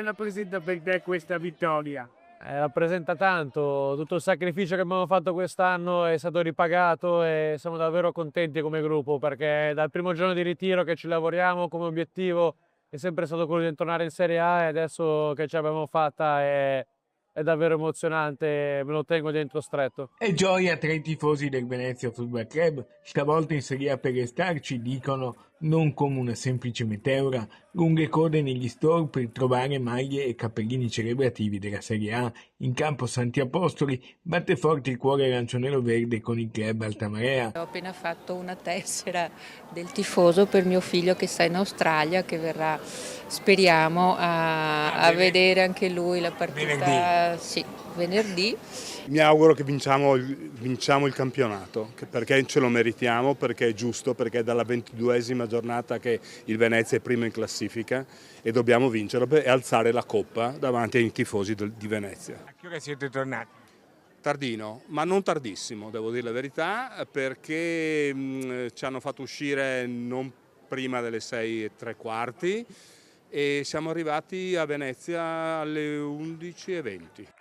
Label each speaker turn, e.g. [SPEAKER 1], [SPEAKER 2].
[SPEAKER 1] rappresenta per te questa vittoria?
[SPEAKER 2] Rappresenta tanto, tutto il sacrificio che abbiamo fatto quest'anno è stato ripagato e siamo davvero contenti come gruppo perché dal primo giorno di ritiro che ci lavoriamo come obiettivo è sempre stato quello di tornare in Serie A e adesso che ce l'abbiamo fatta è davvero emozionante, me lo tengo dentro stretto.
[SPEAKER 3] E gioia tra i tifosi del Venezia Football Club, stavolta in Serie A per restarci, dicono non come una semplice meteora, lunghe code negli store per trovare maglie e cappellini celebrativi della Serie A, in campo Santi Apostoli, batte forte il cuore arancione-verde con il club Altamarea.
[SPEAKER 4] Ho appena fatto una tessera del tifoso per mio figlio che sta in Australia, che verrà, speriamo, a vedere anche lui la partita. Sì, venerdì.
[SPEAKER 5] Mi auguro che vinciamo il campionato, perché ce lo meritiamo, perché è giusto, perché è dalla 22esima giornata che il Venezia è primo in classifica e dobbiamo vincerlo e alzare la coppa davanti ai tifosi di Venezia.
[SPEAKER 1] A che ora siete tornati?
[SPEAKER 5] Tardino, ma non tardissimo, devo dire la verità, perché ci hanno fatto uscire non prima delle 6:15 e siamo arrivati a Venezia alle 11:20.